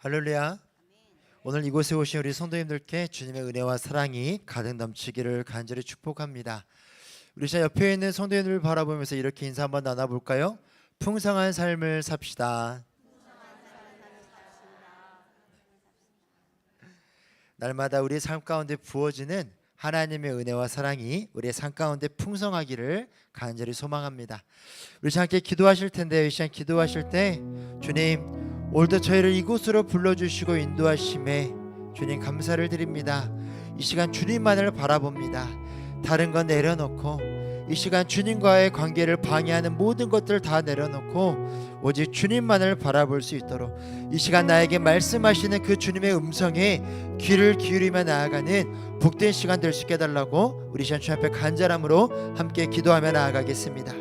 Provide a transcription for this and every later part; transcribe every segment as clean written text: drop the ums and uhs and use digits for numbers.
할렐루야. 오늘 이곳에 오신 우리 성도님들께 주님의 은혜와 사랑이 가득 넘치기를 간절히 축복합니다. 우리 자 옆에 있는 성도님들을 바라보면서 이렇게 인사 한번 나눠볼까요? 풍성한 삶을 삽시다. 날마다 우리의 삶 가운데 부어지는 하나님의 은혜와 사랑이 우리의 삶 가운데 풍성하기를 간절히 소망합니다. 우리 자 함께 기도하실 텐데요. 이 시간 기도하실 때 주님, 오늘도 저희를 이곳으로 불러주시고 인도하심에 주님 감사를 드립니다. 이 시간 주님만을 바라봅니다. 다른 건 내려놓고 이 시간 주님과의 관계를 방해하는 모든 것들을 다 내려놓고 오직 주님만을 바라볼 수 있도록 이 시간 나에게 말씀하시는 그 주님의 음성에 귀를 기울이며 나아가는 복된 시간 될 수 있게 해달라고 우리 시간 주님 앞에 간절함으로 함께 기도하며 나아가겠습니다.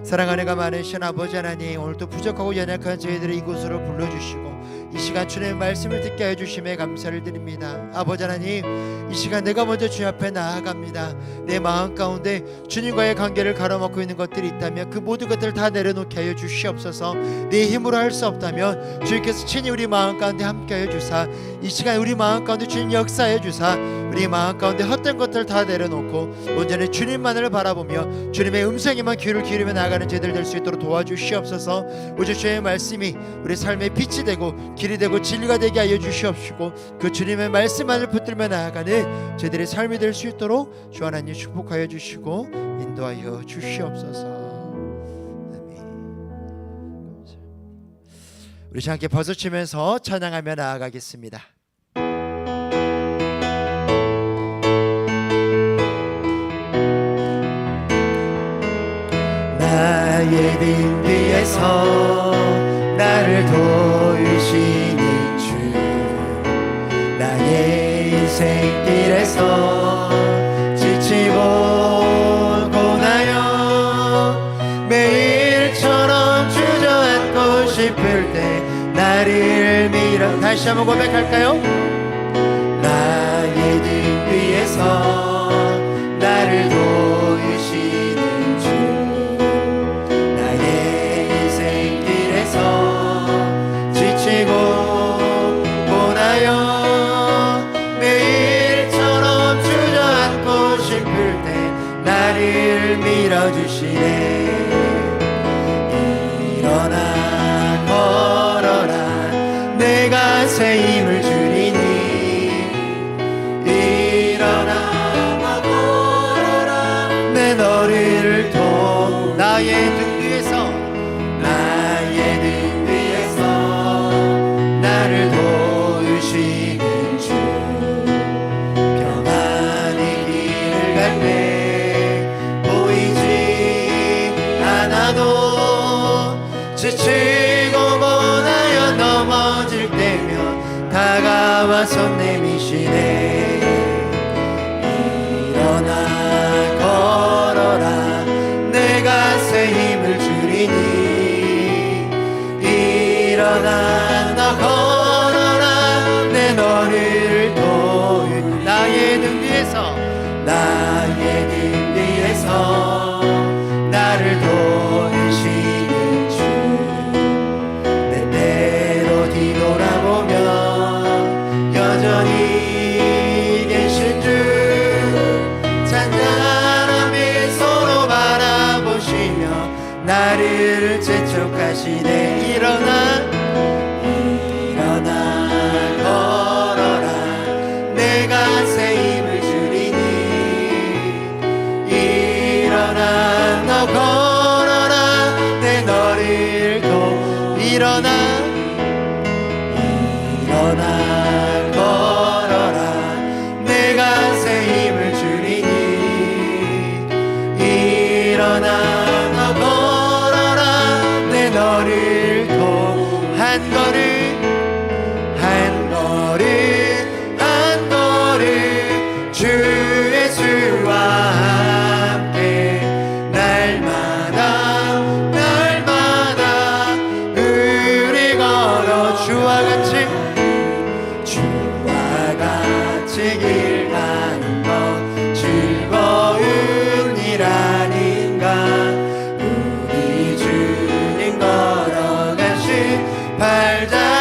사랑하는 가 많으신 아버지 하나님, 오늘도 부족하고 연약한 저희들을 이곳으로 불러주시고 이 시간 주님의 말씀을 듣게 해주심에 감사를 드립니다. 아버지 하나님, 이 시간 내가 먼저 주님 앞에 나아갑니다. 내 마음 가운데 주님과의 관계를 가로막고 있는 것들이 있다면 그 모든 것들을 다 내려놓게 하여 주시옵소서. 내 힘으로 할 수 없다면 주님께서 친히 우리 마음 가운데 함께 하여 주사 이 시간 우리 마음 가운데 주님 역사해 주사 우리 마음 가운데 헛된 것들을 다 내려놓고 온전히 주님만을 바라보며 주님의 음성에만 귀를 기울이며 나아가는 저희들 될 수 있도록 도와주시옵소서. 오직 주님의 말씀이 우리 삶의 빛이 되고 길이 되고 진리가 되게 하여 주시옵시고 그 주님의 말씀만을 붙들며 나아가는 저희들의 삶이 될 수 있도록 주 하나님 축복하여 주시고 인도하여 주시옵소서. 아멘. 우리 함께 벗어치면서 찬양하며 나아가겠습니다. 나의 등 위에서 나를 도우시는 주, 나의 인생길에서 지치고 고나여 매일처럼 주저앉고 싶을 때 나를 밀어. 다시 한번 고백할까요? 나의 등 위에서 나를 도우시는 주, 나의 인생길에서 지치고 고나여 매일처럼 주저앉고 싶을 때 나를 밀어주시네. 일어나 걸어라, 내가 새 힘을 주리니. 일어나 걸어라, 내 너를 도. 나의 등 위에서 나의 등 위에서 나를 도우시는 주, 평안의 길을 갈 때 보이지 않아도 지치고 고나여 넘어질 때면 다가와서 내미시네. 일어나 걸어라, 내가 새 힘을 주리니. 일어나 너 걸어라, 내 너를 도우. 나의 등 뒤에서 나의 등 뒤에서 나를 도우시는 주, 때때로 뒤돌아보면 여전히 계신 주, 잔잔함에 서로 바라보시며 나를 재촉하시네. 일어나 걸어라, 내가 새 힘을 주리니. 일어나 너 걸어라, 내 너를 도. 일어나 걸어라, 내가 새 힘을 주리니. 일어나 너 걸어라, 내 너를 도. 한 걸음 주 예수와 함께 날마다 우리 걸어 주와 같이 길 가는 것 즐거운 일 아닌가. 우리 주님 걸어가신 발자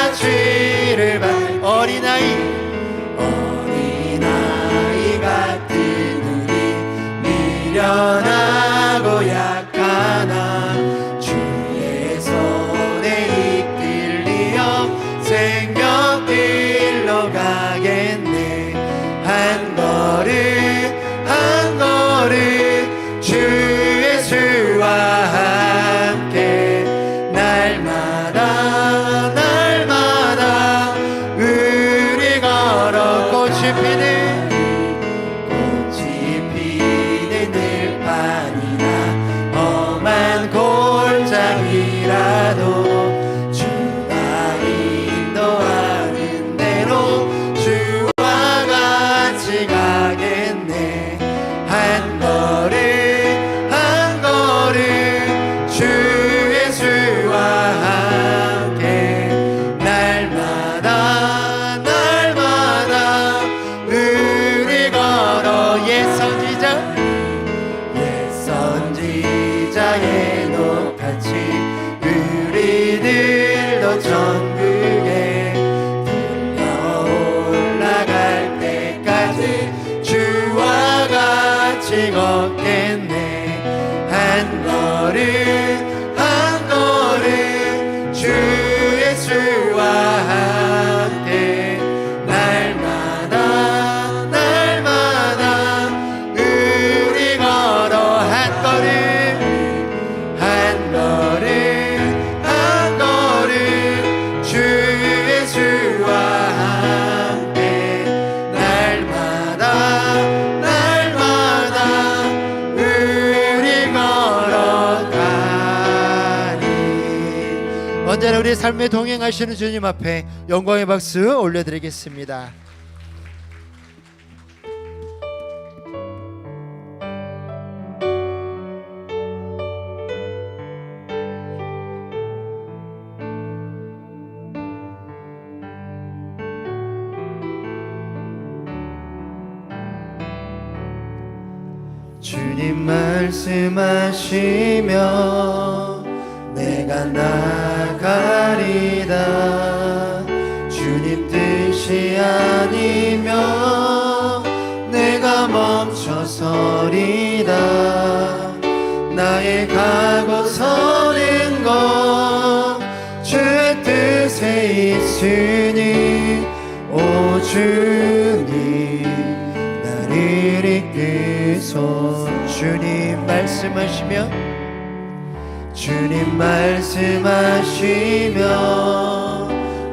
험한 골짜기라도 주가 인도하는 대로 주와 같이 가겠네. 한 걸음 한 걸음 주 예수와 함께 날마다 날마다 우리 걸어 옛선지자의 높같이 우리들도 천국에 들려 올라갈 때까지 주와 같이 걷겠네. 한 걸음 한 걸음 주 예수와 함께 날마다 날마다 우리 걸어 한 걸음 한 걸음 한 걸음 주 예수와 함께 날마다 날마다 우리 걸어가니. 언제나 우리 삶에 동행하시는 주님 앞에 영광의 박수 올려드리겠습니다. 주님 말씀하시며 내가 나가리다. 주님 뜻이 아니면 내가 멈춰서리다. 나의 가고 서는 것 주의 뜻에 있으니 오 주님 나를 이끄소. 주님 말씀하시며 주님 말씀하시며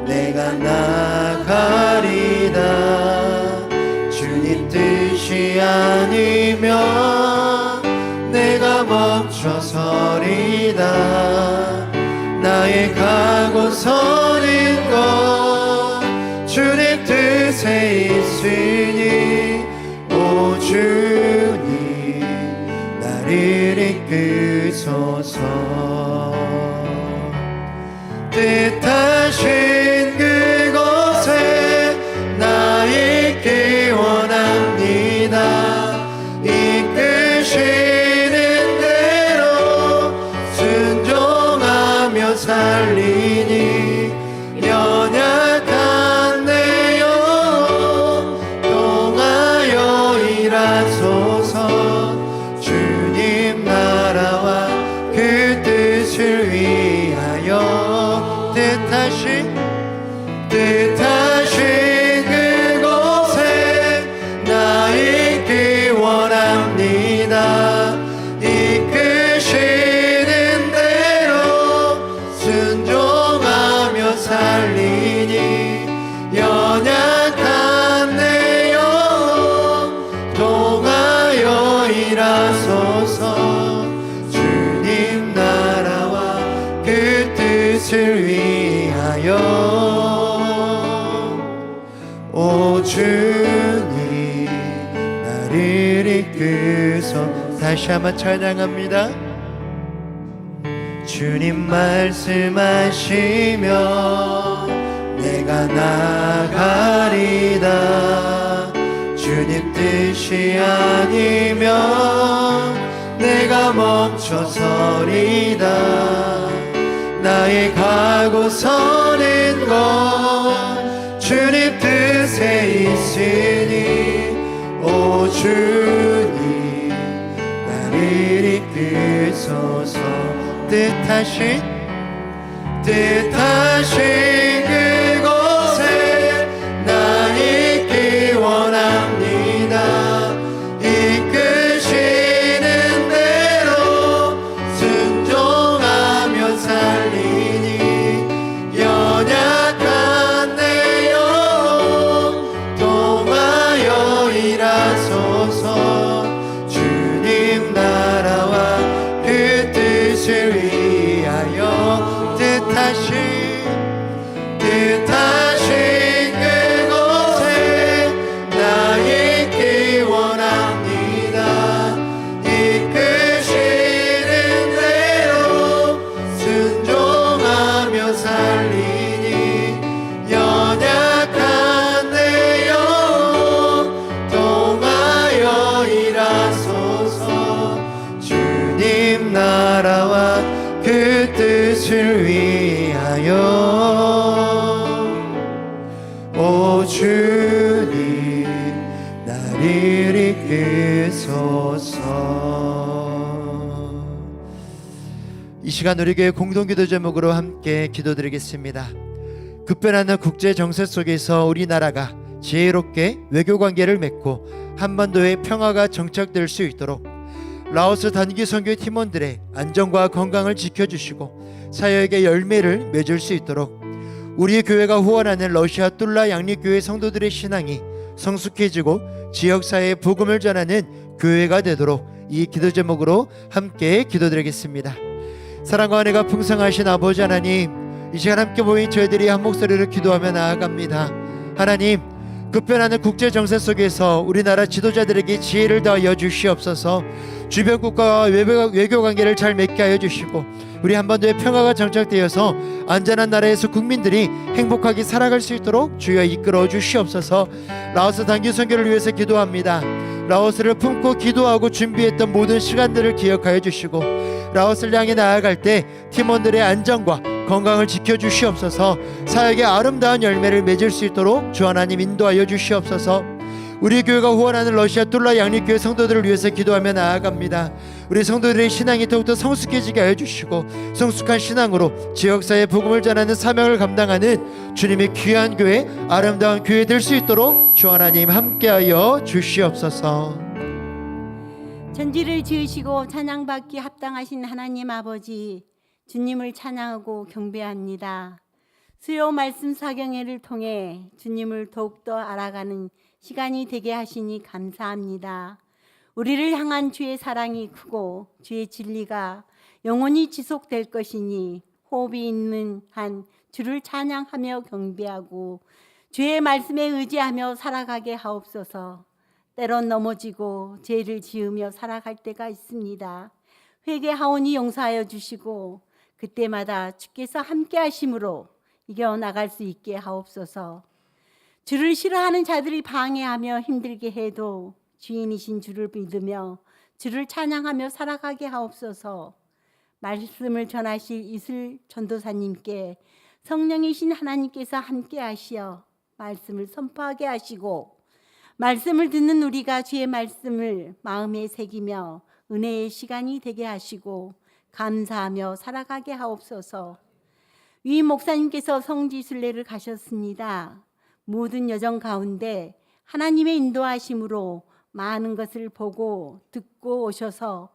내가 나가리다. 주님 뜻이 아니면 내가 멈춰서리다. 나의 가고 서는 것 주님 뜻에 있으니 오 주님 나를 이끄소서. 뜻하신 그곳에 나 있기 원합니다. 이끄시는 대로 순종하며 살리니 연약한 내 영혼 통하여 일하소서. 주님 나라와 그 뜻을 위하여 뜻하신 그곳에 나 있기 원합니다. 이끄시는 대로 순종하며 살리니 연약한 내 영혼 통하여 일하소서. 주님 나라와 그 뜻을 위하여 오 주님 나를 이끄소. 다시 한번 찬양합니다. 주님 말씀하시며 내가 나가리다. 주님 뜻이 아니면 내가 멈춰서리다. 나의 가고 서는 것 주님 뜻에 있으니 오 주님 나를 이끄소서. 뜻하신 그곳에 나 있기 원합니다. 이끄시는 대로 순종하며 살리니 연약한 내 영혼 통하여 일하소서. 주님 나라와 그 뜻 나라와 그 뜻을 위하여 오 주님 나를 이끄소서. 이 시간 우리 교회 공동기도 제목으로 함께 기도드리겠습니다. 급변하는 국제 정세 속에서 우리나라가 지혜롭게 외교관계를 맺고 한반도의 평화가 정착될 수 있도록 라오스 단기 선교 팀원들의 안전과 건강을 지켜주시고 사역의 열매를 맺을 수 있도록 우리 교회가 후원하는 러시아 뚫라 양립교회 성도들의 신앙이 성숙해지고 지역사회에 복음을 전하는 교회가 되도록 이 기도 제목으로 함께 기도드리겠습니다. 사랑과 은혜가 풍성하신 아버지 하나님, 이 시간 함께 모인 저희들이 한 목소리로 기도하며 나아갑니다. 하나님, 급변하는 국제 정세 속에서 우리나라 지도자들에게 지혜를 더하여 주시옵소서. 주변 국가와 외교 관계를 잘 맺게 하여 주시고 우리 한반도의 평화가 정착되어서 안전한 나라에서 국민들이 행복하게 살아갈 수 있도록 주여 이끌어 주시옵소서. 라오스 단기 선교를 위해서 기도합니다. 라오스를 품고 기도하고 준비했던 모든 시간들을 기억하여 주시고 라오스를 향해 나아갈 때 팀원들의 안전과 건강을 지켜주시옵소서. 사역의 아름다운 열매를 맺을 수 있도록 주 하나님 인도하여 주시옵소서. 우리 교회가 후원하는 러시아 뚫라 양립교회 성도들을 위해서 기도하며 나아갑니다. 우리 성도들의 신앙이 더욱더 성숙해지게 하여 주시고 성숙한 신앙으로 지역사회에 복음을 전하는 사명을 감당하는 주님의 귀한 교회, 아름다운 교회 될 수 있도록 주 하나님 함께하여 주시옵소서. 전지를 지으시고 찬양받기 합당하신 하나님 아버지, 주님을 찬양하고 경배합니다. 수요 말씀 사경회를 통해 주님을 더욱더 알아가는 시간이 되게 하시니 감사합니다. 우리를 향한 주의 사랑이 크고 주의 진리가 영원히 지속될 것이니 호흡이 있는 한 주를 찬양하며 경배하고 주의 말씀에 의지하며 살아가게 하옵소서. 때론 넘어지고 죄를 지으며 살아갈 때가 있습니다. 회개하오니 용서하여 주시고 그때마다 주께서 함께 하심으로 이겨나갈 수 있게 하옵소서. 주를 싫어하는 자들이 방해하며 힘들게 해도 주인이신 주를 믿으며 주를 찬양하며 살아가게 하옵소서. 말씀을 전하실 이슬 전도사님께 성령이신 하나님께서 함께 하시어 말씀을 선포하게 하시고 말씀을 듣는 우리가 주의 말씀을 마음에 새기며 은혜의 시간이 되게 하시고 감사하며 살아가게 하옵소서. 위 목사님께서 성지순례를 가셨습니다. 모든 여정 가운데 하나님의 인도하심으로 많은 것을 보고 듣고 오셔서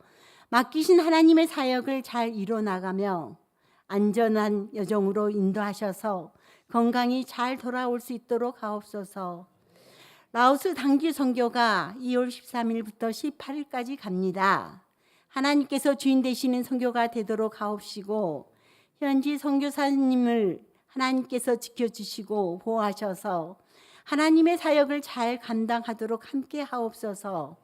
맡기신 하나님의 사역을 잘 이뤄나가며 안전한 여정으로 인도하셔서 건강히 잘 돌아올 수 있도록 하옵소서. 라오스 단기 선교가 2월 13일부터 18일까지 갑니다. 하나님께서 주인 되시는 선교가 되도록 하옵시고 현지 선교사님을 하나님께서 지켜주시고 보호하셔서 하나님의 사역을 잘 감당하도록 함께 하옵소서.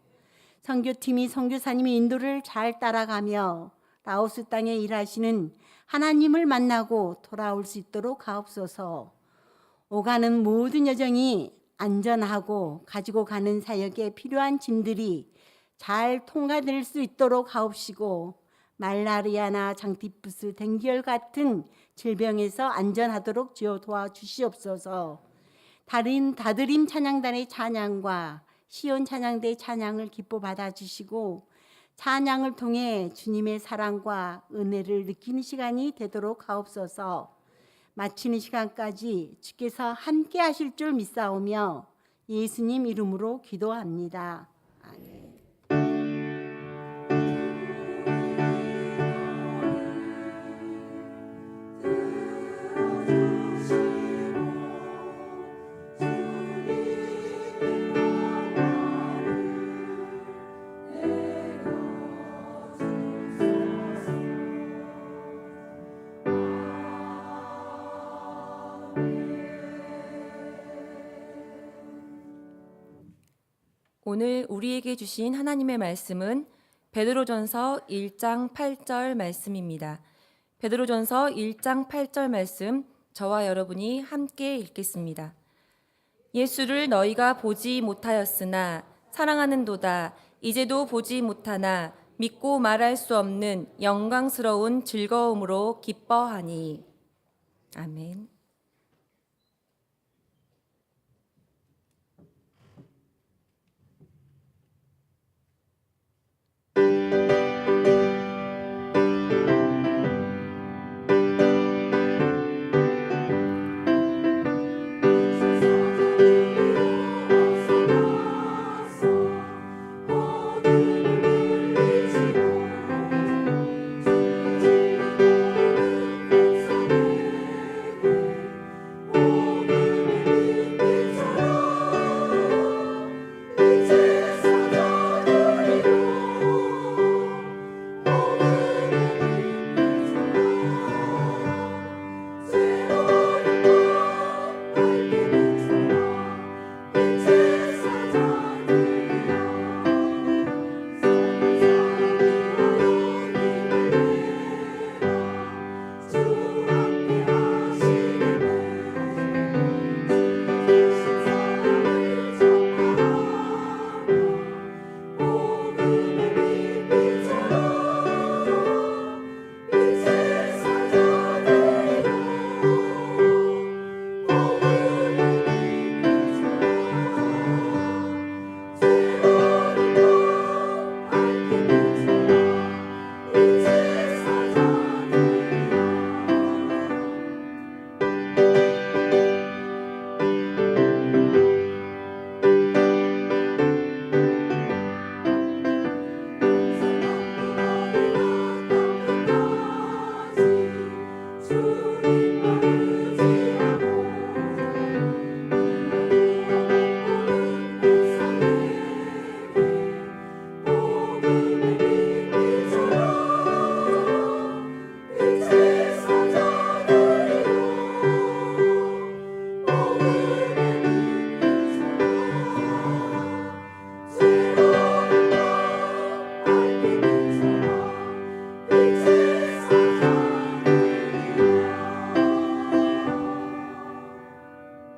선교팀이 선교사님의 인도를 잘 따라가며 라오스 땅에 일하시는 하나님을 만나고 돌아올 수 있도록 하옵소서. 오가는 모든 여정이 안전하고 가지고 가는 사역에 필요한 짐들이 잘 통과될 수 있도록 하옵시고 말라리아나 장티푸스, 댕기열 같은 질병에서 안전하도록 주여 도와주시옵소서. 다드림 찬양단의 찬양과 시온 찬양대의 찬양을 기뻐 받아주시고 찬양을 통해 주님의 사랑과 은혜를 느끼는 시간이 되도록 하옵소서. 마치는 시간까지 주께서 함께 하실 줄 믿사오며 예수님 이름으로 기도합니다. 아멘. 오늘 우리에게 주신 하나님의 말씀은 베드로전서 1장 8절 말씀입니다. 베드로전서 1장 8절 말씀 저와 여러분이 함께 읽겠습니다. 예수를 너희가 보지 못하였으나 사랑하는도다. 이제도 보지 못하나 믿고 말할 수 없는 영광스러운 즐거움으로 기뻐하니. 아멘.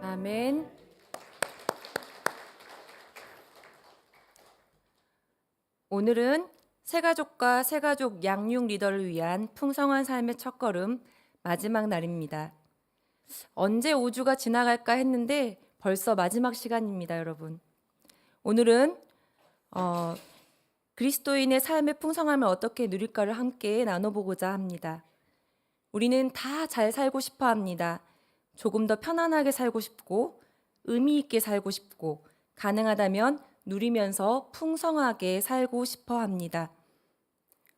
아멘. 오늘은 새가족과 새가족 양육 리더를 위한 풍성한 삶의 첫걸음 마지막 날입니다. 언제 5주가 지나갈까 했는데 벌써 마지막 시간입니다, 여러분. 오늘은 그리스도인의 삶의 풍성함을 어떻게 누릴까를 함께 나눠보고자 합니다. 우리는 다 잘 살고 싶어 합니다. 조금 더 편안하게 살고 싶고 의미 있게 살고 싶고 가능하다면 누리면서 풍성하게 살고 싶어 합니다.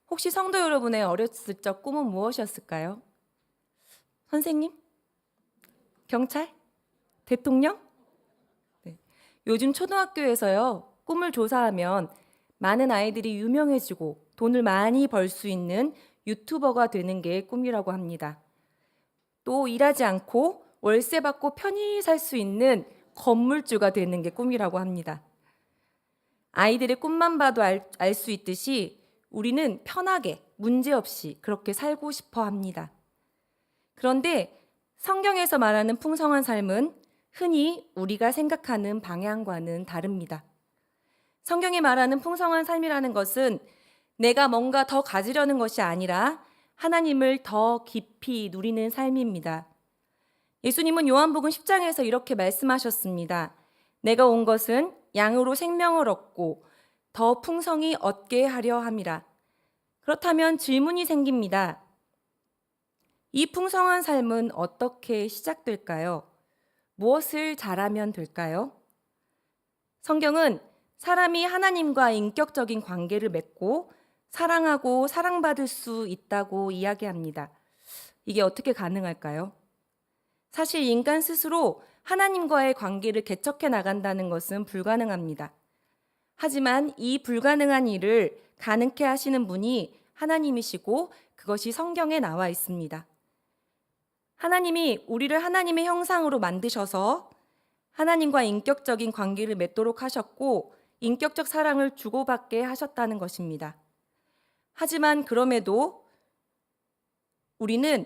혹시 성도 여러분의 어렸을 적 꿈은 무엇이었을까요? 선생님? 경찰? 대통령? 네. 요즘 초등학교에서요, 꿈을 조사하면 많은 아이들이 유명해지고 돈을 많이 벌 수 있는 유튜버가 되는 게 꿈이라고 합니다. 또 일하지 않고 월세 받고 편히 살 수 있는 건물주가 되는 게 꿈이라고 합니다. 아이들의 꿈만 봐도 알 수 있듯이 우리는 편하게 문제없이 그렇게 살고 싶어 합니다. 그런데 성경에서 말하는 풍성한 삶은 흔히 우리가 생각하는 방향과는 다릅니다. 성경이 말하는 풍성한 삶이라는 것은 내가 뭔가 더 가지려는 것이 아니라 하나님을 더 깊이 누리는 삶입니다. 예수님은 요한복음 10장에서 이렇게 말씀하셨습니다. 내가 온 것은 양으로 생명을 얻고 더 풍성히 얻게 하려 함이라. 그렇다면 질문이 생깁니다. 이 풍성한 삶은 어떻게 시작될까요? 무엇을 잘하면 될까요? 성경은 사람이 하나님과 인격적인 관계를 맺고 사랑하고 사랑받을 수 있다고 이야기합니다. 이게 어떻게 가능할까요? 사실 인간 스스로 하나님과의 관계를 개척해 나간다는 것은 불가능합니다. 하지만 이 불가능한 일을 가능케 하시는 분이 하나님이시고 그것이 성경에 나와 있습니다. 하나님이 우리를 하나님의 형상으로 만드셔서 하나님과 인격적인 관계를 맺도록 하셨고 인격적 사랑을 주고받게 하셨다는 것입니다. 하지만 그럼에도 우리는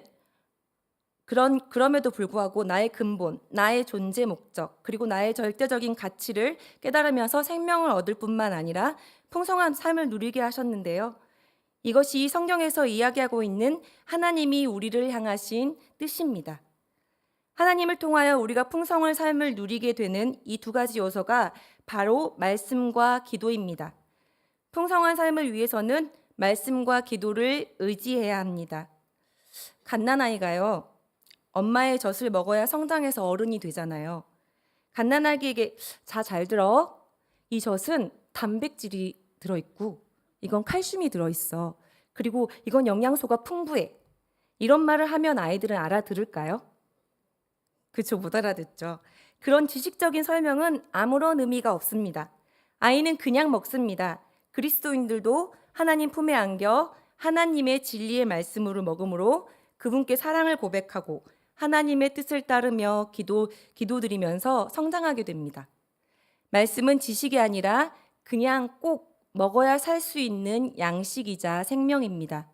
그럼에도 불구하고 나의 근본, 나의 존재 목적, 그리고 나의 절대적인 가치를 깨달으면서 생명을 얻을 뿐만 아니라 풍성한 삶을 누리게 하셨는데요. 이것이 성경에서 이야기하고 있는 하나님이 우리를 향하신 뜻입니다. 하나님을 통하여 우리가 풍성한 삶을 누리게 되는 이 두 가지 요소가 바로 말씀과 기도입니다. 풍성한 삶을 위해서는 말씀과 기도를 의지해야 합니다. 갓난아이가요, 엄마의 젖을 먹어야 성장해서 어른이 되잖아요. 갓난아기에게 자, 잘 들어. 이 젖은 단백질이 들어있고 이건 칼슘이 들어있어. 그리고 이건 영양소가 풍부해. 이런 말을 하면 아이들은 알아들을까요? 그쵸, 못 알아듣죠. 그런 지식적인 설명은 아무런 의미가 없습니다. 아이는 그냥 먹습니다. 그리스도인들도 하나님 품에 안겨 하나님의 진리의 말씀으로 먹으므로 그분께 사랑을 고백하고 하나님의 뜻을 따르며 기도드리면서 성장하게 됩니다. 말씀은 지식이 아니라 그냥 꼭 먹어야 살 수 있는 양식이자 생명입니다.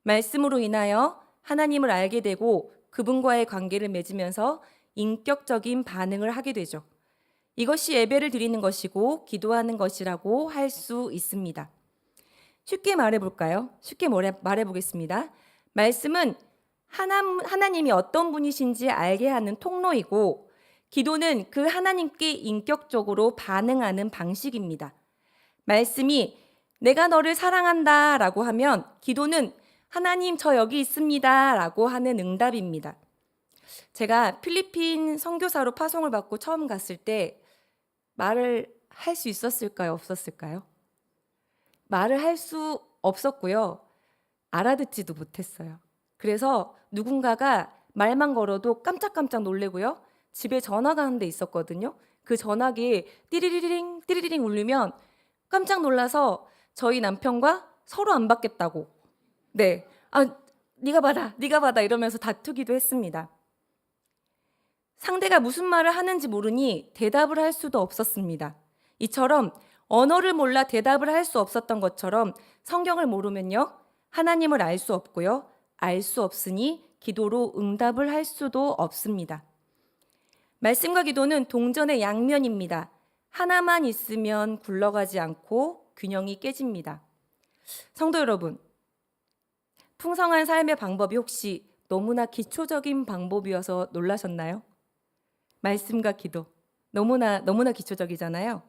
말씀으로 인하여 하나님을 알게 되고 그분과의 관계를 맺으면서 인격적인 반응을 하게 되죠. 이것이 예배를 드리는 것이고 기도하는 것이라고 할 수 있습니다. 쉽게 말해볼까요? 쉽게 말해보겠습니다. 말씀은 하나님이 어떤 분이신지 알게 하는 통로이고 기도는 그 하나님께 인격적으로 반응하는 방식입니다. 말씀이 내가 너를 사랑한다 라고 하면 기도는 하나님 저 여기 있습니다 라고 하는 응답입니다. 제가 필리핀 선교사로 파송을 받고 처음 갔을 때 말을 할 수 있었을까요? 없었을까요? 말을 할 수 없었고요. 알아듣지도 못했어요. 그래서 누군가가 말만 걸어도 깜짝깜짝 놀래고요. 집에 전화가 한 대 있었거든요. 그 전화기에 띠리리링 띠리리링 울리면 깜짝 놀라서 저희 남편과 서로 안 받겠다고 네, 네가 받아 이러면서 다투기도 했습니다. 상대가 무슨 말을 하는지 모르니 대답을 할 수도 없었습니다. 이처럼 언어를 몰라 대답을 할 수 없었던 것처럼 성경을 모르면요, 하나님을 알 수 없고요, 알 수 없으니 기도로 응답을 할 수도 없습니다. 말씀과 기도는 동전의 양면입니다. 하나만 있으면 굴러가지 않고 균형이 깨집니다. 성도 여러분, 풍성한 삶의 방법이 혹시 너무나 기초적인 방법이어서 놀라셨나요? 말씀과 기도, 너무나 기초적이잖아요.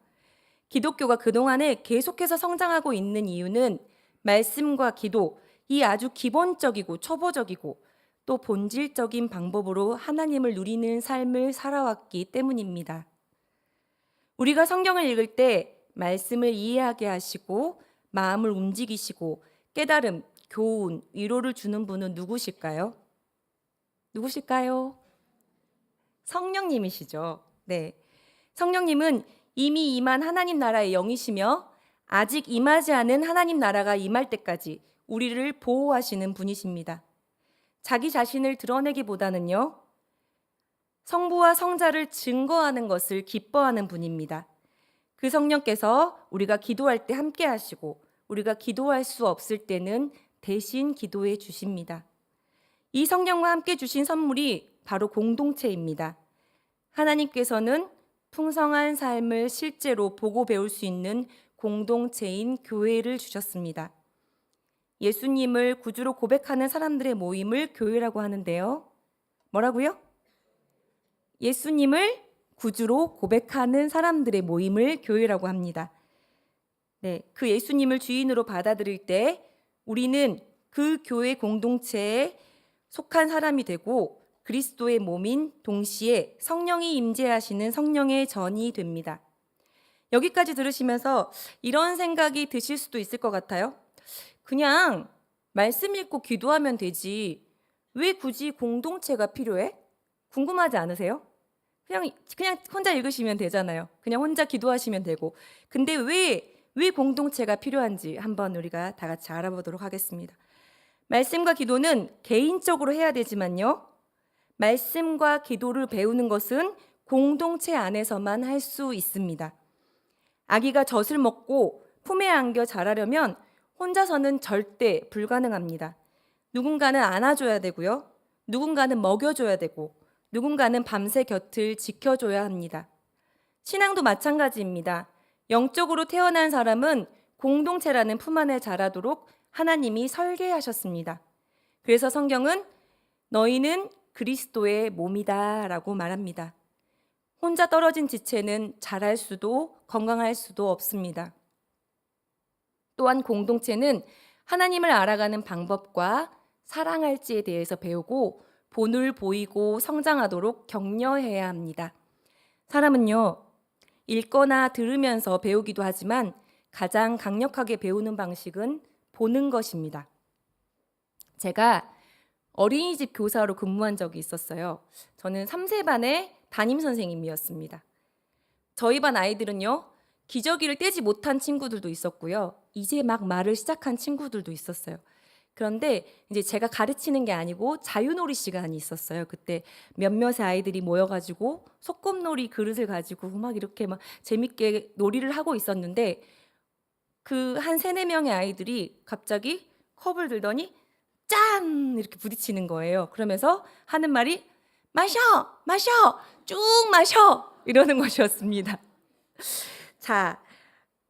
기독교가 그동안에 계속해서 성장하고 있는 이유는 말씀과 기도, 이 아주 기본적이고 초보적이고 또 본질적인 방법으로 하나님을 누리는 삶을 살아왔기 때문입니다. 우리가 성경을 읽을 때 말씀을 이해하게 하시고 마음을 움직이시고 깨달음, 교훈, 위로를 주는 분은 누구실까요? 성령님이시죠. 네. 성령님은 이미 임한 하나님 나라의 영이시며 아직 임하지 않은 하나님 나라가 임할 때까지 우리를 보호하시는 분이십니다. 자기 자신을 드러내기보다는요, 성부와 성자를 증거하는 것을 기뻐하는 분입니다. 그 성령께서 우리가 기도할 때 함께 하시고 우리가 기도할 수 없을 때는 대신 기도해 주십니다. 이 성령과 함께 주신 선물이 바로 공동체입니다. 하나님께서는 풍성한 삶을 실제로 보고 배울 수 있는 공동체인 교회를 주셨습니다. 예수님을 구주로 고백하는 사람들의 모임을 교회라고 하는데요. 뭐라고요? 예수님을 구주로 고백하는 사람들의 모임을 교회라고 합니다. 네, 그 예수님을 주인으로 받아들일 때 우리는 그 교회 공동체에 속한 사람이 되고 그리스도의 몸인 동시에 성령이 임재하시는 성령의 전이 됩니다. 여기까지 들으시면서 이런 생각이 드실 수도 있을 것 같아요. 그냥 말씀 읽고 기도하면 되지. 왜 굳이 공동체가 필요해? 궁금하지 않으세요? 그냥 혼자 읽으시면 되잖아요. 그냥 혼자 기도하시면 되고. 근데 왜 공동체가 필요한지 한번 우리가 다 같이 알아보도록 하겠습니다. 말씀과 기도는 개인적으로 해야 되지만요, 말씀과 기도를 배우는 것은 공동체 안에서만 할 수 있습니다. 아기가 젖을 먹고 품에 안겨 자라려면 혼자서는 절대 불가능합니다. 누군가는 안아줘야 되고요, 누군가는 먹여줘야 되고, 누군가는 밤새 곁을 지켜줘야 합니다. 신앙도 마찬가지입니다. 영적으로 태어난 사람은 공동체라는 품 안에 자라도록 하나님이 설계하셨습니다. 그래서 성경은 너희는 그리스도의 몸이다 라고 말합니다. 혼자 떨어진 지체는 자랄 수도 건강할 수도 없습니다. 또한 공동체는 하나님을 알아가는 방법과 사랑할지에 대해서 배우고 본을 보이고 성장하도록 격려해야 합니다. 사람은요, 읽거나 들으면서 배우기도 하지만 가장 강력하게 배우는 방식은 보는 것입니다. 제가 어린이집 교사로 근무한 적이 있었어요. 저는 3세반의 담임 선생님이었습니다. 저희 반 아이들은요, 기저귀를 떼지 못한 친구들도 있었고요. 이제 막 말을 시작한 친구들도 있었어요. 그런데 이제 제가 가르치는 게 아니고 자유놀이 시간이 있었어요. 그때 몇몇의 아이들이 모여가지고 소꿉놀이 그릇을 가지고 막 이렇게 막 재밌게 놀이를 하고 있었는데 그 한 3-4명의 아이들이 갑자기 컵을 들더니 짠! 이렇게 부딪히는 거예요. 그러면서 하는 말이 마셔! 마셔! 쭉 마셔! 이러는 것이었습니다. 자,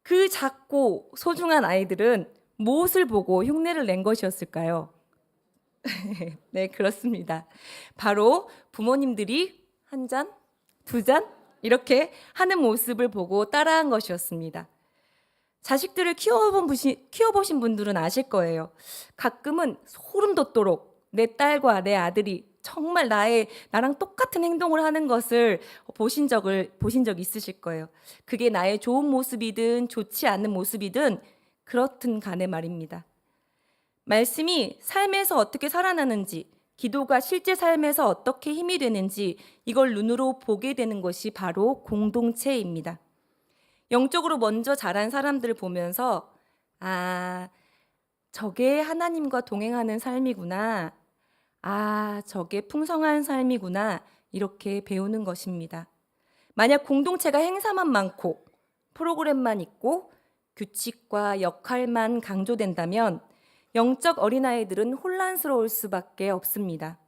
그 작고 소중한 아이들은 무엇을 보고 흉내를 낸 것이었을까요? 네, 그렇습니다. 바로 부모님들이 한 잔, 2잔 이렇게 하는 모습을 보고 따라한 것이었습니다. 자식들을 키워보신 분들은 아실 거예요. 가끔은 소름 돋도록 내 딸과 내 아들이 정말 나랑 똑같은 행동을 하는 것을 보신 적이 있으실 거예요. 그게 나의 좋은 모습이든 좋지 않은 모습이든 그렇든 간에 말입니다. 말씀이 삶에서 어떻게 살아나는지, 기도가 실제 삶에서 어떻게 힘이 되는지 이걸 눈으로 보게 되는 것이 바로 공동체입니다. 영적으로 먼저 자란 사람들을 보면서 아, 저게 하나님과 동행하는 삶이구나. 아, 저게 풍성한 삶이구나. 이렇게 배우는 것입니다. 만약 공동체가 행사만 많고 프로그램만 있고 규칙과 역할만 강조된다면 영적 어린아이들은 혼란스러울 수밖에 없습니다.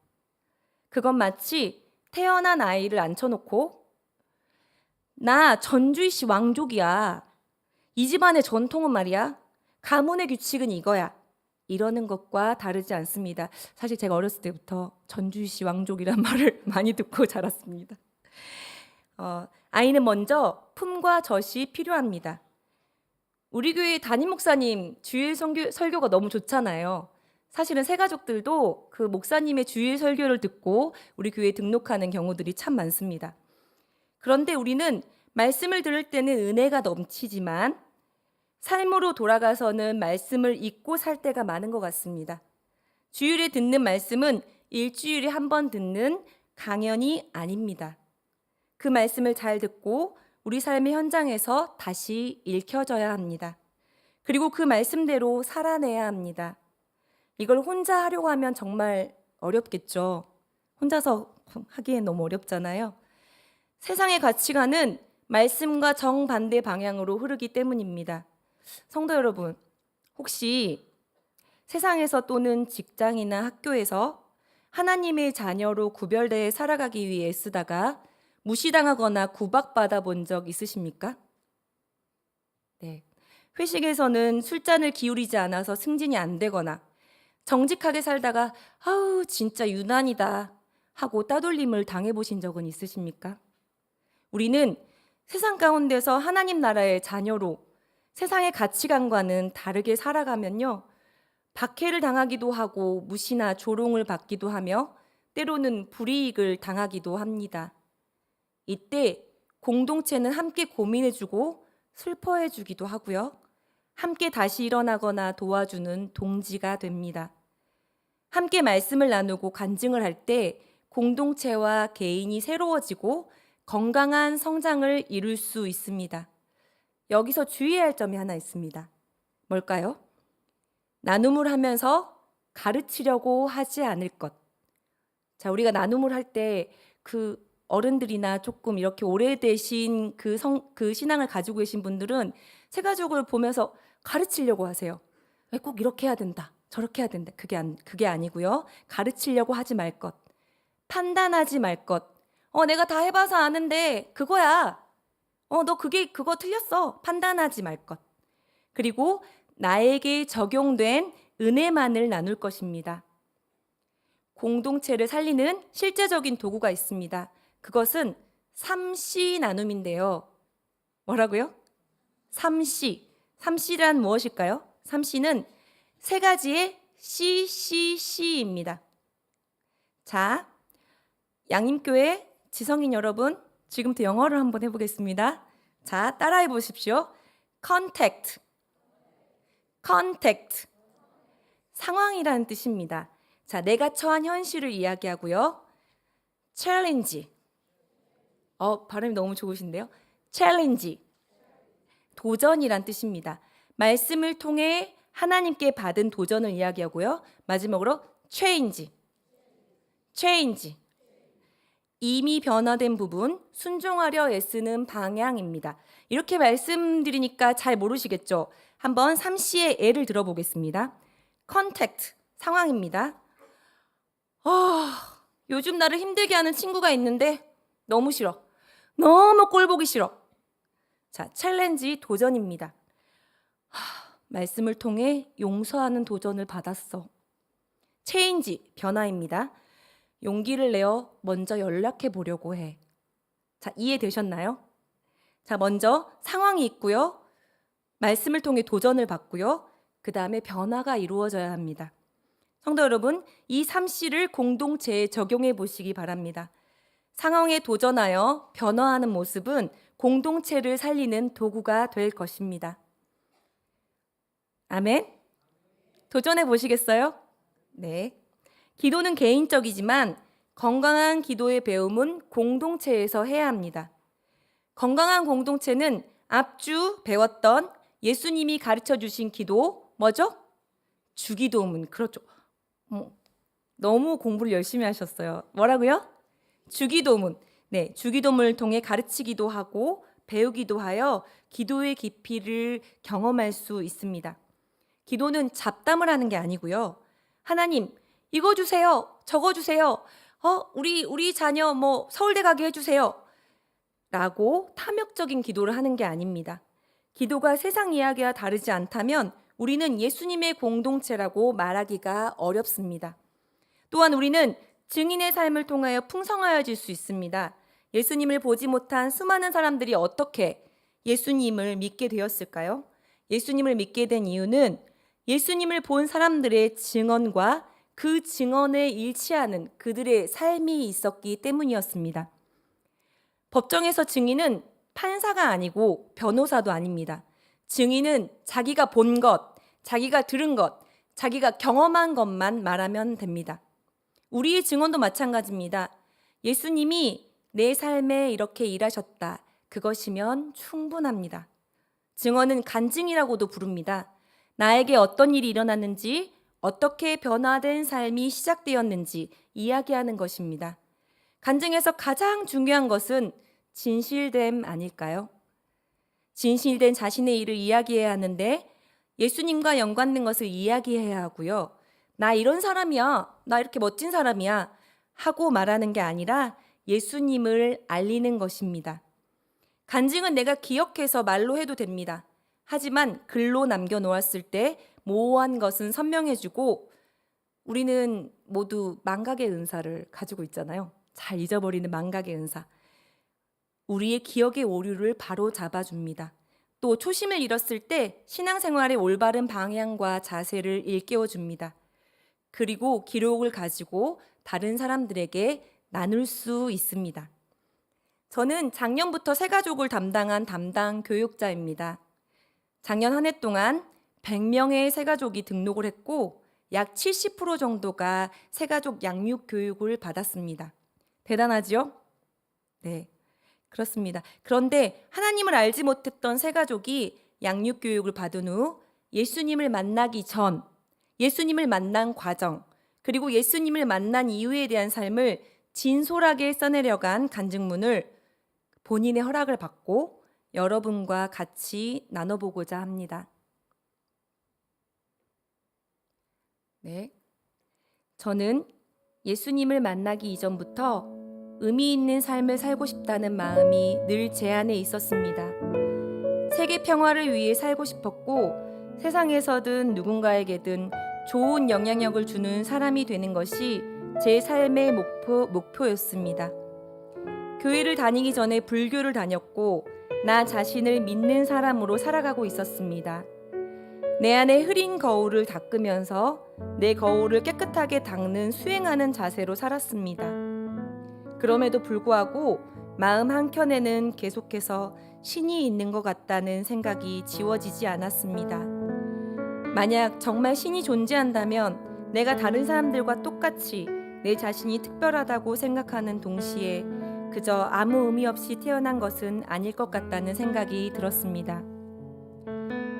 그건 마치 태어난 아이를 앉혀놓고 나 전주이씨 왕족이야. 이 집안의 전통은 말이야. 가문의 규칙은 이거야. 이러는 것과 다르지 않습니다. 사실 제가 어렸을 때부터 전주이씨 왕족이란 말을 많이 듣고 자랐습니다. 아이는 먼저 품과 젖이 필요합니다. 우리 교회 담임 목사님 주일 설교가 너무 좋잖아요. 사실은 새가족들도 그 목사님의 주일 설교를 듣고 우리 교회에 등록하는 경우들이 참 많습니다. 그런데 우리는 말씀을 들을 때는 은혜가 넘치지만 삶으로 돌아가서는 말씀을 잊고 살 때가 많은 것 같습니다. 주일에 듣는 말씀은 일주일에 한 번 듣는 강연이 아닙니다. 그 말씀을 잘 듣고 우리 삶의 현장에서 다시 읽혀져야 합니다. 그리고 그 말씀대로 살아내야 합니다. 이걸 혼자 하려고 하면 정말 어렵겠죠. 혼자서 하기엔 너무 어렵잖아요. 세상의 가치관은 말씀과 정반대 방향으로 흐르기 때문입니다. 성도 여러분, 혹시 세상에서 또는 직장이나 학교에서 하나님의 자녀로 구별되어 살아가기 위해 애쓰다가 무시당하거나 구박받아 본 적 있으십니까? 네. 회식에서는 술잔을 기울이지 않아서 승진이 안 되거나 정직하게 살다가 아우 진짜 유난이다 하고 따돌림을 당해보신 적은 있으십니까? 우리는 세상 가운데서 하나님 나라의 자녀로 세상의 가치관과는 다르게 살아가면요, 박해를 당하기도 하고 무시나 조롱을 받기도 하며 때로는 불이익을 당하기도 합니다. 이때 공동체는 함께 고민해주고 슬퍼해주기도 하고요, 함께 다시 일어나거나 도와주는 동지가 됩니다. 함께 말씀을 나누고 간증을 할 때 공동체와 개인이 새로워지고 건강한 성장을 이룰 수 있습니다. 여기서 주의해야 할 점이 하나 있습니다. 뭘까요? 나눔을 하면서 가르치려고 하지 않을 것. 자, 우리가 나눔을 할 때 그 어른들이나 조금 이렇게 오래되신 그 신앙을 가지고 계신 분들은 새가족을 보면서 가르치려고 하세요. 꼭 이렇게 해야 된다, 저렇게 해야 된다. 그게 아니고요. 가르치려고 하지 말 것. 판단하지 말 것. 내가 다 해봐서 아는데 그거야. 너 그거 틀렸어. 판단하지 말 것. 그리고 나에게 적용된 은혜만을 나눌 것입니다. 공동체를 살리는 실제적인 도구가 있습니다. 그것은 3C 나눔인데요. 뭐라고요? 3C. 3C란 무엇일까요? 3C는 세 가지의 CCC입니다. 자, 양림교회 지성인 여러분, 지금부터 영어를 한번 해보겠습니다. 자, 따라해 보십시오. Contact. Contact. 상황이라는 뜻입니다. 자, 내가 처한 현실을 이야기하고요. Challenge. 발음이 너무 좋으신데요. Challenge. 도전이란 뜻입니다. 말씀을 통해 하나님께 받은 도전을 이야기하고요. 마지막으로 change. change. 이미 변화된 부분, 순종하려 애쓰는 방향입니다. 이렇게 말씀드리니까 잘 모르시겠죠? 한번 3C의 예를 들어보겠습니다. contact, 상황입니다. 요즘 나를 힘들게 하는 친구가 있는데 너무 싫어. 너무 꼴 보기 싫어. 자, 챌린지, 도전입니다. 말씀을 통해 용서하는 도전을 받았어. 체인지, 변화입니다. 용기를 내어 먼저 연락해 보려고 해. 자, 이해되셨나요? 자, 먼저 상황이 있고요. 말씀을 통해 도전을 받고요. 그 다음에 변화가 이루어져야 합니다. 성도 여러분, 이 3C를 공동체에 적용해 보시기 바랍니다. 상황에 도전하여 변화하는 모습은 공동체를 살리는 도구가 될 것입니다. 아멘? 도전해 보시겠어요? 네. 기도는 개인적이지만 건강한 기도의 배움은 공동체에서 해야 합니다. 건강한 공동체는 앞주 배웠던 예수님이 가르쳐 주신 기도, 뭐죠? 주기도문. 그렇죠. 너무 공부를 열심히 하셨어요. 뭐라고요? 주기도문. 네, 주기도문을 통해 가르치기도 하고 배우기도 하여 기도의 깊이를 경험할 수 있습니다. 기도는 잡담을 하는 게 아니고요. 하나님, 이거 주세요. 저거 주세요. 우리 자녀 서울대 가게 해주세요. 라고 탐욕적인 기도를 하는 게 아닙니다. 기도가 세상 이야기와 다르지 않다면 우리는 예수님의 공동체라고 말하기가 어렵습니다. 또한 우리는 증인의 삶을 통하여 풍성하여질 수 있습니다. 예수님을 보지 못한 수많은 사람들이 어떻게 예수님을 믿게 되었을까요? 예수님을 믿게 된 이유는 예수님을 본 사람들의 증언과 그 증언에 일치하는 그들의 삶이 있었기 때문이었습니다. 법정에서 증인은 판사가 아니고 변호사도 아닙니다. 증인은 자기가 본 것, 자기가 들은 것, 자기가 경험한 것만 말하면 됩니다. 우리의 증언도 마찬가지입니다. 예수님이 내 삶에 이렇게 일하셨다. 그것이면 충분합니다. 증언은 간증이라고도 부릅니다. 나에게 어떤 일이 일어났는지, 어떻게 변화된 삶이 시작되었는지 이야기하는 것입니다. 간증에서 가장 중요한 것은 진실됨 아닐까요? 진실된 자신의 일을 이야기해야 하는데 예수님과 연관된 것을 이야기해야 하고요. 나 이런 사람이야, 나 이렇게 멋진 사람이야 하고 말하는 게 아니라 예수님을 알리는 것입니다. 간증은 내가 기억해서 말로 해도 됩니다. 하지만 글로 남겨놓았을 때 모호한 것은 선명해지고 우리는 모두 망각의 은사를 가지고 있잖아요. 잘 잊어버리는 망각의 은사. 우리의 기억의 오류를 바로 잡아줍니다. 또 초심을 잃었을 때 신앙생활의 올바른 방향과 자세를 일깨워줍니다. 그리고 기록을 가지고 다른 사람들에게 나눌 수 있습니다. 저는 작년부터 새가족을 담당한 담당 교육자입니다. 작년 한 해 동안 100명의 새가족이 등록을 했고 약 70% 정도가 새가족 양육 교육을 받았습니다. 대단하지요? 네, 그렇습니다. 그런데 하나님을 알지 못했던 새가족이 양육 교육을 받은 후 예수님을 만나기 전, 예수님을 만난 과정, 그리고 예수님을 만난 이후에 대한 삶을 진솔하게 써내려간 간증문을 본인의 허락을 받고 여러분과 같이 나눠보고자 합니다. 네, 저는 예수님을 만나기 이전부터 의미 있는 삶을 살고 싶다는 마음이 늘 제 안에 있었습니다. 세계 평화를 위해 살고 싶었고 세상에서든 누군가에게든 좋은 영향력을 주는 사람이 되는 것이 제 삶의 목표였습니다. 교회를 다니기 전에 불교를 다녔고 나 자신을 믿는 사람으로 살아가고 있었습니다. 내 안에 흐린 거울을 닦으면서 내 거울을 깨끗하게 닦는 수행하는 자세로 살았습니다. 그럼에도 불구하고 마음 한켠에는 계속해서 신이 있는 것 같다는 생각이 지워지지 않았습니다. 만약 정말 신이 존재한다면 내가 다른 사람들과 똑같이 내 자신이 특별하다고 생각하는 동시에 그저 아무 의미 없이 태어난 것은 아닐 것 같다는 생각이 들었습니다.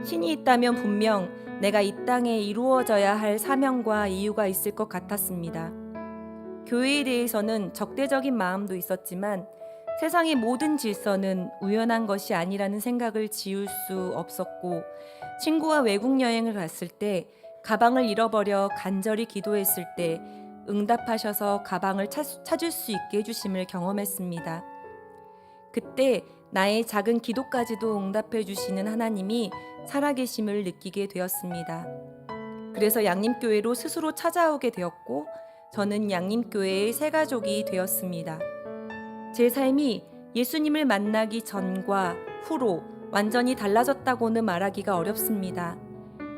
신이 있다면 분명 내가 이 땅에 이루어져야 할 사명과 이유가 있을 것 같았습니다. 교회에 대해서는 적대적인 마음도 있었지만 세상의 모든 질서는 우연한 것이 아니라는 생각을 지울 수 없었고, 친구와 외국 여행을 갔을 때 가방을 잃어버려 간절히 기도했을 때 응답하셔서 가방을 찾을 수 있게 해주심을 경험했습니다. 그때 나의 작은 기도까지도 응답해 주시는 하나님이 살아계심을 느끼게 되었습니다. 그래서 양림교회로 스스로 찾아오게 되었고 저는 양림교회의 새 가족이 되었습니다. 제 삶이 예수님을 만나기 전과 후로 완전히 달라졌다고는 말하기가 어렵습니다.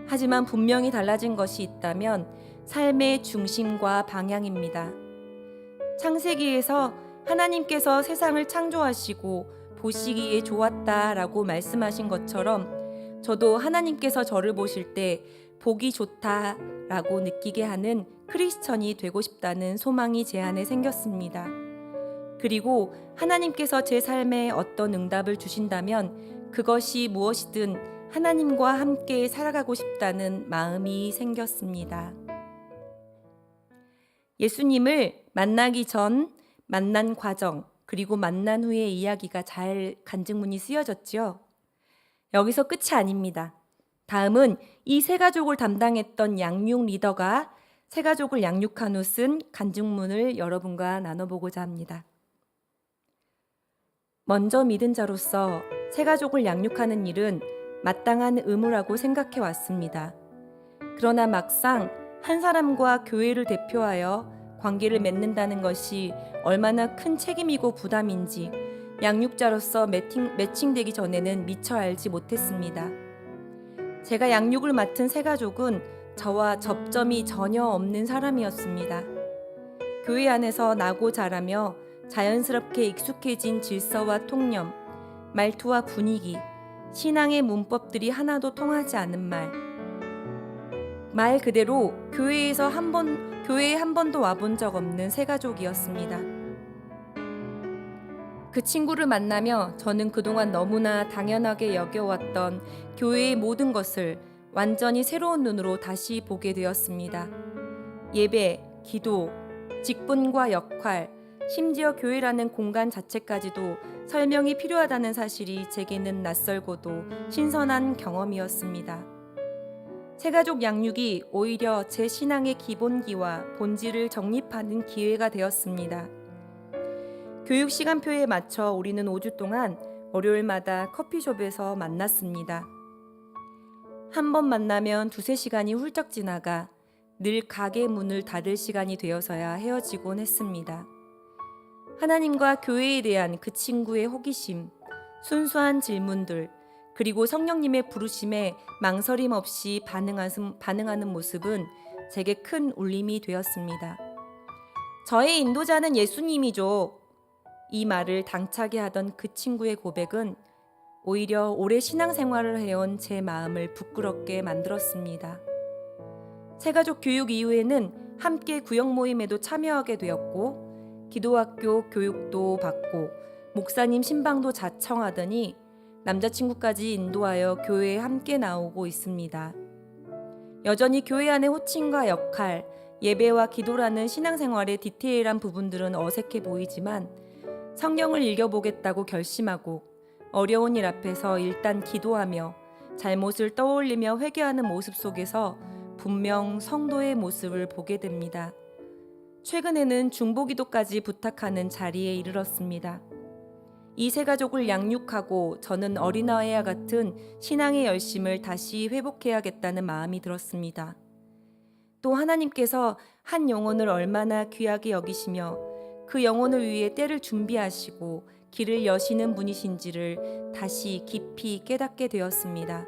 하지만 분명히 달라진 것이 있다면 삶의 중심과 방향입니다. 창세기에서 하나님께서 세상을 창조하시고 보시기에 좋았다라고 말씀하신 것처럼 저도 하나님께서 저를 보실 때 보기 좋다라고 느끼게 하는 크리스천이 되고 싶다는 소망이 제 안에 생겼습니다. 그리고 하나님께서 제 삶에 어떤 응답을 주신다면 그것이 무엇이든 하나님과 함께 살아가고 싶다는 마음이 생겼습니다. 예수님을 만나기 전, 만난 과정, 그리고 만난 후의 이야기가 잘 간증문이 쓰여졌죠. 여기서 끝이 아닙니다. 다음은 이 세 가족을 담당했던 양육 리더가 세 가족을 양육한 후 쓴 간증문을 여러분과 나눠보고자 합니다. 먼저 믿은 자로서 세 가족을 양육하는 일은 마땅한 의무라고 생각해 왔습니다. 그러나 막상 한 사람과 교회를 대표하여 관계를 맺는다는 것이 얼마나 큰 책임이고 부담인지 양육자로서 매칭되기 전에는 미처 알지 못했습니다. 제가 양육을 맡은 세 가족은 저와 접점이 전혀 없는 사람이었습니다. 교회 안에서 나고 자라며 자연스럽게 익숙해진 질서와 통념, 말투와 분위기, 신앙의 문법들이 하나도 통하지 않은 말 그대로 교회에 한 번도 와본 적 없는 새 가족이었습니다. 그 친구를 만나며 저는 그동안 너무나 당연하게 여겨왔던 교회의 모든 것을 완전히 새로운 눈으로 다시 보게 되었습니다. 예배, 기도, 직분과 역할, 심지어 교회라는 공간 자체까지도 설명이 필요하다는 사실이 제게는 낯설고도 신선한 경험이었습니다. 새가족 양육이 오히려 제 신앙의 기본기와 본질을 정립하는 기회가 되었습니다. 교육 시간표에 맞춰 우리는 5주 동안 월요일마다 커피숍에서 만났습니다. 한 번 만나면 2-3시간이 훌쩍 지나가 늘 가게 문을 닫을 시간이 되어서야 헤어지곤 했습니다. 하나님과 교회에 대한 그 친구의 호기심, 순수한 질문들, 그리고 성령님의 부르심에 망설임 없이 반응하는 모습은 제게 큰 울림이 되었습니다. 저의 인도자는 예수님이죠. 이 말을 당차게 하던 그 친구의 고백은 오히려 오래 신앙생활을 해온 제 마음을 부끄럽게 만들었습니다. 새가족 교육 이후에는 함께 구역 모임에도 참여하게 되었고 기도학교 교육도 받고 목사님 신방도 자청하더니 남자친구까지 인도하여 교회에 함께 나오고 있습니다. 여전히 교회 안의 호칭과 역할, 예배와 기도라는 신앙생활의 디테일한 부분들은 어색해 보이지만 성경을 읽어보겠다고 결심하고 어려운 일 앞에서 일단 기도하며 잘못을 떠올리며 회개하는 모습 속에서 분명 성도의 모습을 보게 됩니다. 최근에는 중보기도까지 부탁하는 자리에 이르렀습니다. 이 세 가족을 양육하고 저는 어린아이와 같은 신앙의 열심을 다시 회복해야겠다는 마음이 들었습니다. 또 하나님께서 한 영혼을 얼마나 귀하게 여기시며 그 영혼을 위해 때를 준비하시고 길을 여시는 분이신지를 다시 깊이 깨닫게 되었습니다.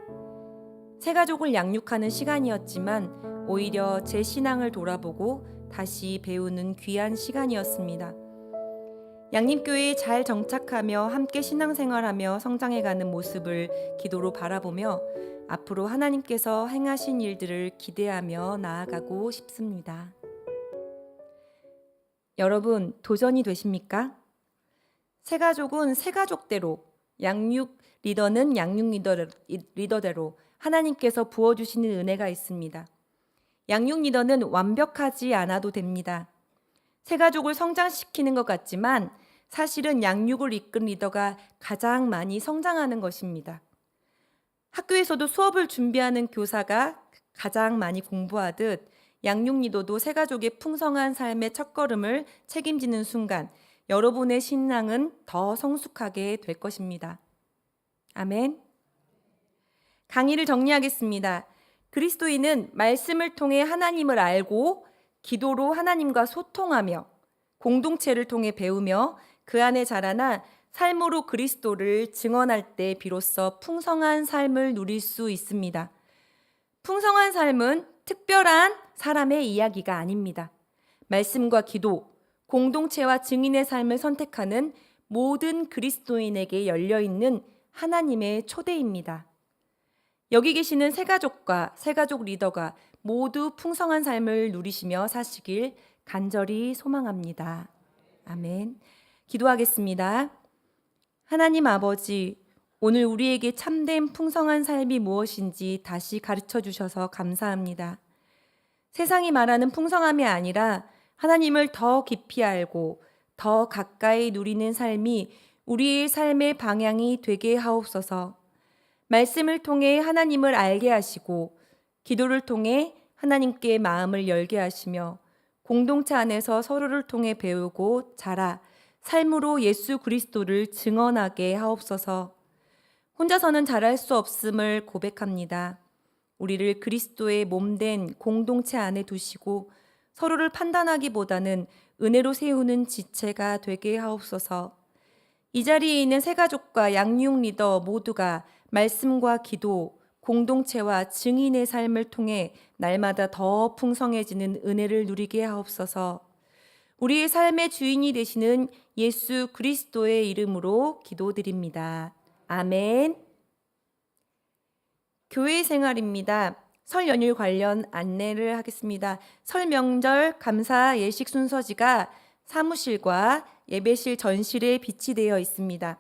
새 가족을 양육하는 시간이었지만 오히려 제 신앙을 돌아보고 다시 배우는 귀한 시간이었습니다. 양림교회에 잘 정착하며 함께 신앙생활하며 성장해가는 모습을 기도로 바라보며 앞으로 하나님께서 행하신 일들을 기대하며 나아가고 싶습니다. 여러분, 도전이 되십니까? 새가족은 새가족대로, 양육 리더는 양육 리더대로 하나님께서 부어주시는 은혜가 있습니다. 양육 리더는 완벽하지 않아도 됩니다. 새가족을 성장시키는 것 같지만 사실은 양육을 이끈 리더가 가장 많이 성장하는 것입니다. 학교에서도 수업을 준비하는 교사가 가장 많이 공부하듯 양육 리더도 새가족의 풍성한 삶의 첫걸음을 책임지는 순간 여러분의 신앙은 더 성숙하게 될 것입니다. 아멘. 강의를 정리하겠습니다. 그리스도인은 말씀을 통해 하나님을 알고 기도로 하나님과 소통하며 공동체를 통해 배우며 그 안에 자라나 삶으로 그리스도를 증언할 때 비로소 풍성한 삶을 누릴 수 있습니다. 풍성한 삶은 특별한 사람의 이야기가 아닙니다. 말씀과 기도, 공동체와 증인의 삶을 선택하는 모든 그리스도인에게 열려있는 하나님의 초대입니다. 여기 계시는 새가족과 새가족 리더가 모두 풍성한 삶을 누리시며 사시길 간절히 소망합니다. 아멘. 기도하겠습니다. 하나님 아버지, 오늘 우리에게 참된 풍성한 삶이 무엇인지 다시 가르쳐 주셔서 감사합니다. 세상이 말하는 풍성함이 아니라 하나님을 더 깊이 알고 더 가까이 누리는 삶이 우리의 삶의 방향이 되게 하옵소서. 말씀을 통해 하나님을 알게 하시고 기도를 통해 하나님께 마음을 열게 하시며 공동체 안에서 서로를 통해 배우고 자라 삶으로 예수 그리스도를 증언하게 하옵소서. 혼자서는 잘할 수 없음을 고백합니다. 우리를 그리스도의 몸된 공동체 안에 두시고 서로를 판단하기보다는 은혜로 세우는 지체가 되게 하옵소서. 이 자리에 있는 새가족과 양육 리더 모두가 말씀과 기도, 공동체와 증인의 삶을 통해 날마다 더 풍성해지는 은혜를 누리게 하옵소서. 우리의 삶의 주인이 되시는 예수 그리스도의 이름으로 기도드립니다. 아멘. 교회 생활입니다. 설 연휴 관련 안내를 하겠습니다. 설 명절 감사 예식 순서지가 사무실과 예배실 전실에 비치되어 있습니다.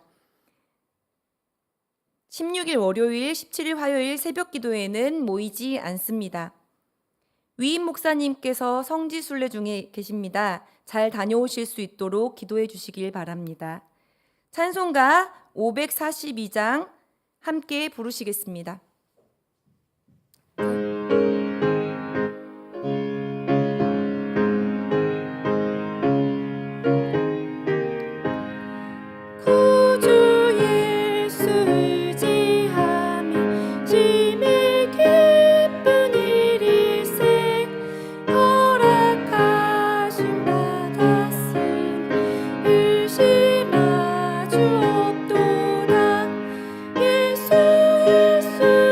16일 월요일, 17일 화요일 새벽 기도회는 모이지 않습니다. 위임 목사님께서 성지순례 중에 계십니다. 잘 다녀오실 수 있도록 기도해 주시길 바랍니다. 찬송가 542장 함께 부르시겠습니다. 예수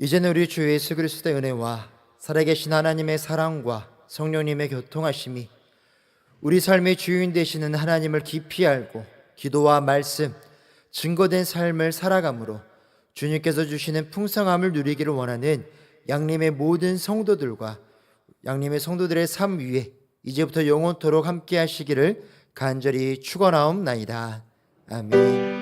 이제는 우리 주 예수 그리스도의 은혜와 살아계신 하나님의 사랑과 성령님의 교통하심이 우리 삶의 주인 되시는 하나님을 깊이 알고 기도와 말씀, 증거된 삶을 살아감으로 주님께서 주시는 풍성함을 누리기를 원하는 양림의 모든 성도들과 양림의 성도들의 삶 위에 이제부터 영원토록 함께 하시기를 간절히 축원하옵나이다. 아멘.